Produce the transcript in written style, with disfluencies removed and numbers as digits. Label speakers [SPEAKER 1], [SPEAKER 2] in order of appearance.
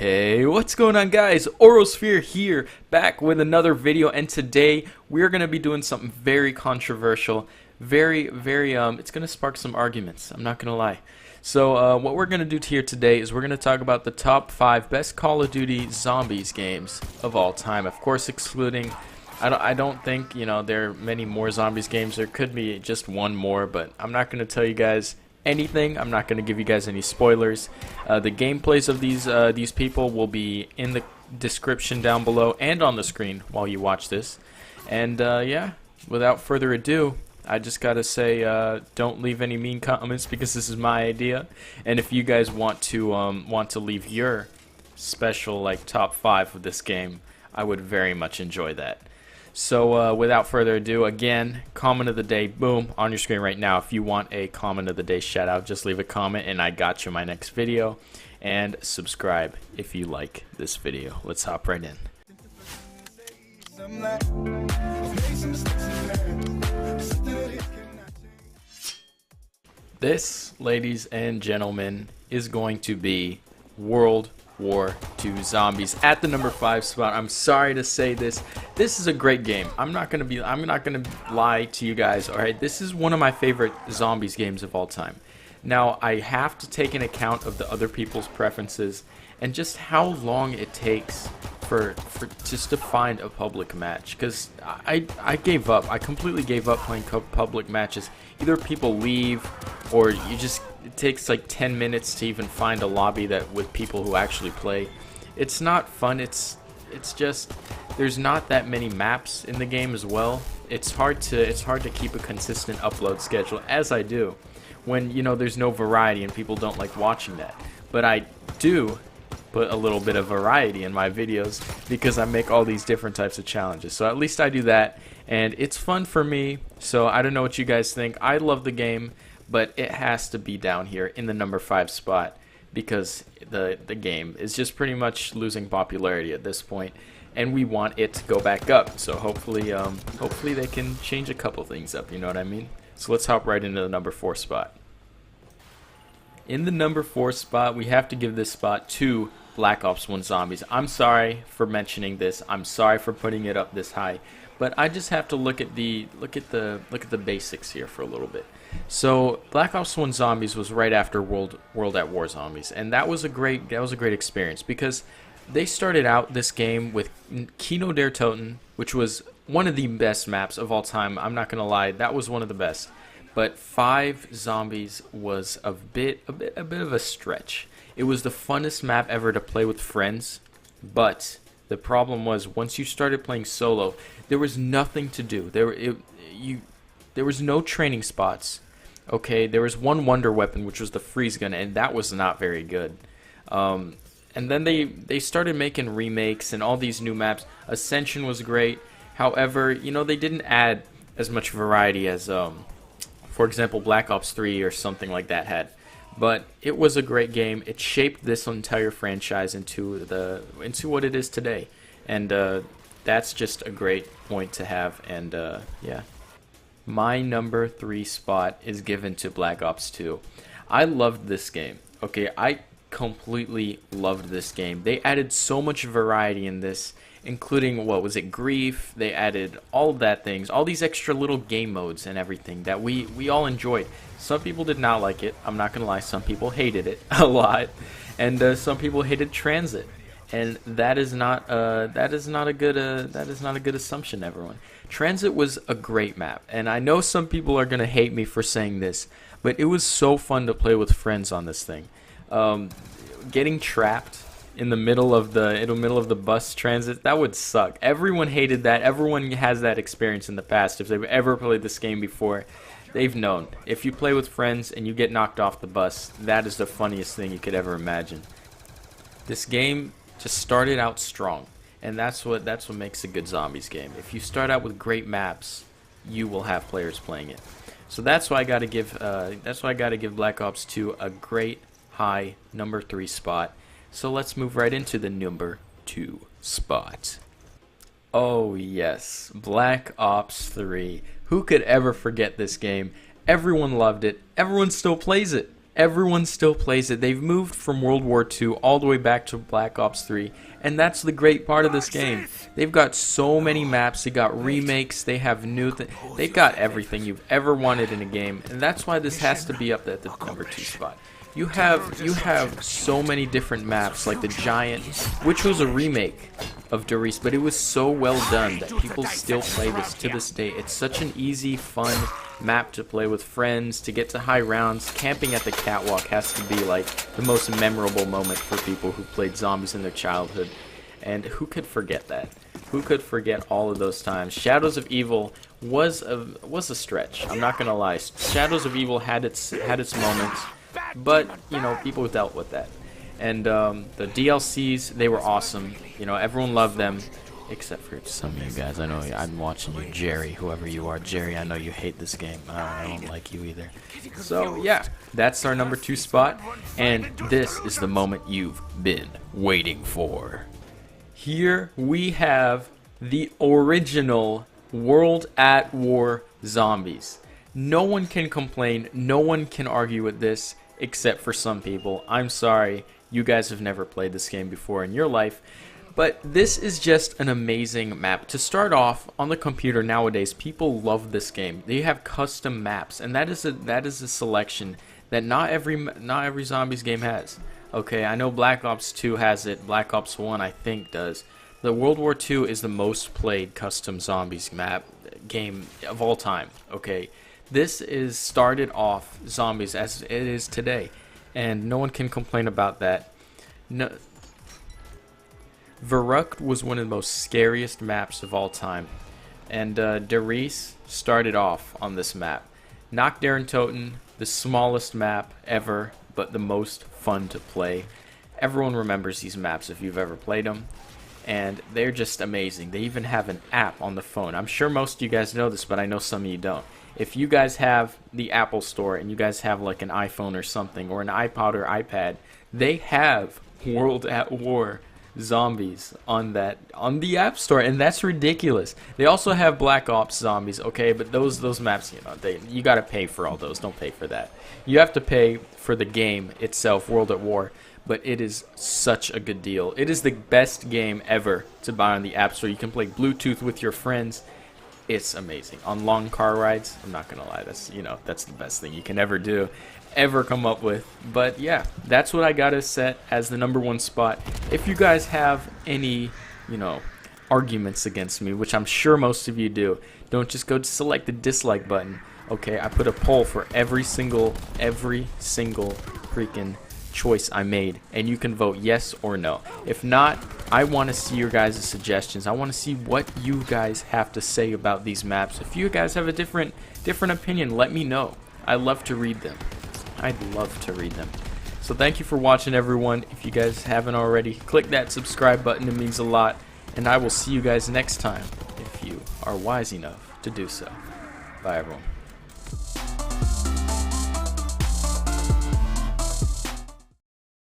[SPEAKER 1] Hey, what's going on, guys? Orosphere here, back with another video, and today we're going to be doing something very controversial, it's going to spark some arguments, I'm not going to lie. So what we're going to do here today is we're going to talk about the top 5 best Call of Duty Zombies games of all time, of course excluding, I don't think, there are many more Zombies games. There could be just one more, but I'm not going to tell you guys anything. I'm not going to give you guys any spoilers. The gameplays of these people will be in the description down below and on the screen while you watch this. And yeah, without further ado, I just gotta say, don't leave any mean comments because this is my idea. And if you guys want to leave your special top 5 of this game, I would very much enjoy that. So without further ado, again, comment of the day, boom, on your screen right now. If you want a comment of the day shout out, just leave a comment and I got you in my next video. And subscribe if you like this video. Let's hop right in. This, ladies and gentlemen, is going to be World War II Zombies at the number 5 spot. I'm sorry to say this. This is a great game. I'm not gonna lie to you guys. All right, this is one of my favorite Zombies games of all time. Now I have to take an account of the other people's preferences and just how long it takes for just to find a public match. Because I gave up. I completely gave up playing public matches. Either people leave or it takes like 10 minutes to even find a lobby that with people who actually play. It's not fun. It's just there's not that many maps in the game as well. It's hard to keep a consistent upload schedule, as I do, when there's no variety and people don't like watching that. But I do put a little bit of variety in my videos because I make all these different types of challenges. So at least I do that, and it's fun for me. So I don't know what you guys think. I love the game, but it has to be down here in the number 5 spot because the game is just pretty much losing popularity at this point, and we want it to go back up. So hopefully they can change a couple things up, you know what I mean? So let's hop right into the number 4 spot. In the number 4 spot, we have to give this spot to Black Ops 1 Zombies. I'm sorry for mentioning this. I'm sorry for putting it up this high, but I just have to look at the basics here for a little bit. So Black Ops 1 Zombies was right after World at War Zombies, and that was a great experience because they started out this game with Kino der Toten, which was one of the best maps of all time. I'm not gonna lie, that was one of the best. But 5 Zombies was a bit of a stretch. It was the funnest map ever to play with friends, but the problem was once you started playing solo, there was nothing to do. There was no training spots. Okay, there was one wonder weapon, which was the freeze gun, and that was not very good. And then they started making remakes and all these new maps. Ascension was great. However, they didn't add as much variety as for example, Black Ops 3 or something like that had. But it was a great game. It shaped this entire franchise into what it is today. And that's just a great point to have. And yeah. My number 3 spot is given to Black Ops 2. I loved this game. Okay, I completely loved this game. They added so much variety in this, including, what was it, grief. They added all of that things, all these extra little game modes and everything that we all enjoyed. Some people did not like it. I'm not gonna lie, some people hated it a lot, and some people hated transit. And that is not a good assumption, everyone. Transit was a great map, and I know some people are gonna hate me for saying this, but it was so fun to play with friends on this thing. Getting trapped in the middle of the bus transit, that would suck. Everyone hated that. Everyone has that experience in the past. If they've ever played this game before, they've known. If you play with friends and you get knocked off the bus, that is the funniest thing you could ever imagine. This game just started out strong, and that's what makes a good Zombies game. If you start out with great maps, you will have players playing it. So that's why I got to give Black Ops 2 a great high number 3 spot. So let's move right into the number 2 spot. Oh yes, Black Ops 3. Who could ever forget this game? Everyone loved it. Everyone still plays it. Everyone still plays it. They've moved from World War II all the way back to Black Ops 3, and that's the great part of this game. They've got so many maps, they got remakes, they have new they've got everything you've ever wanted in a game, and that's why this has to be up at the number 2 spot. You have so many different maps, like the Giant, which was a remake of Doris, but it was so well done that people still play this to this day. It's such an easy, fun map to play with friends, to get to high rounds. Camping at the catwalk has to be like the most memorable moment for people who played zombies in their childhood. And who could forget that? Who could forget all of those times? Shadows of Evil was a stretch. I'm not gonna lie. Shadows of Evil had its moments, but you know, people dealt with that. And the DLCs, they were awesome. You know, everyone loved them, except for some of you guys. I know I'm watching you, Jerry, whoever you are. Jerry, I know you hate this game. I don't like you either. So yeah, that's our number 2 spot, and this is the moment you've been waiting for. Here we have the original World at War zombies. No one can complain, no one can argue with this, except for some people. I'm sorry, you guys have never played this game before in your life, but this is just an amazing map. To start off, on the computer nowadays, people love this game. They have custom maps, and that is a selection that not every zombies game has. Okay, I know Black Ops 2 has it, Black Ops 1 I think does. The World War II is the most played custom zombies map game of all time. Okay, this is started off zombies as it is today, and no one can complain about that. No, Verrückt was one of the most scariest maps of all time, and Doris started off on this map. Nach deren Toten, the smallest map ever, but the most fun to play. Everyone remembers these maps if you've ever played them, and they're just amazing. They even have an app on the phone. I'm sure most of you guys know this, but I know some of you don't. If you guys have the Apple Store and you guys have like an iPhone or something, or an iPod or iPad, they have World at War zombies on the App Store, and that's ridiculous. They also have Black Ops zombies, okay, but those maps, you know, you gotta pay for all those. Don't pay for that. You have to pay for the game itself, World at War, but it is such a good deal. It is the best game ever to buy on the App Store. You can play Bluetooth with your friends. It's amazing. On long car rides, I'm not gonna lie, that's the best thing you can ever do, ever come up with. But yeah, that's what I gotta set as the number 1 spot. If you guys have any, arguments against me, which I'm sure most of you do, don't just go to select the dislike button. Okay, I put a poll for every single freaking choice I made, and you can vote yes or no. If not, I want to see your guys' suggestions. I want to see what you guys have to say about these maps. If you guys have a different opinion, let me know. I love to read them. I'd love to read them. So thank you for watching, everyone. If you guys haven't already, click that subscribe button. It means a lot, and I will see you guys next time if you are wise enough to do so. Bye, everyone.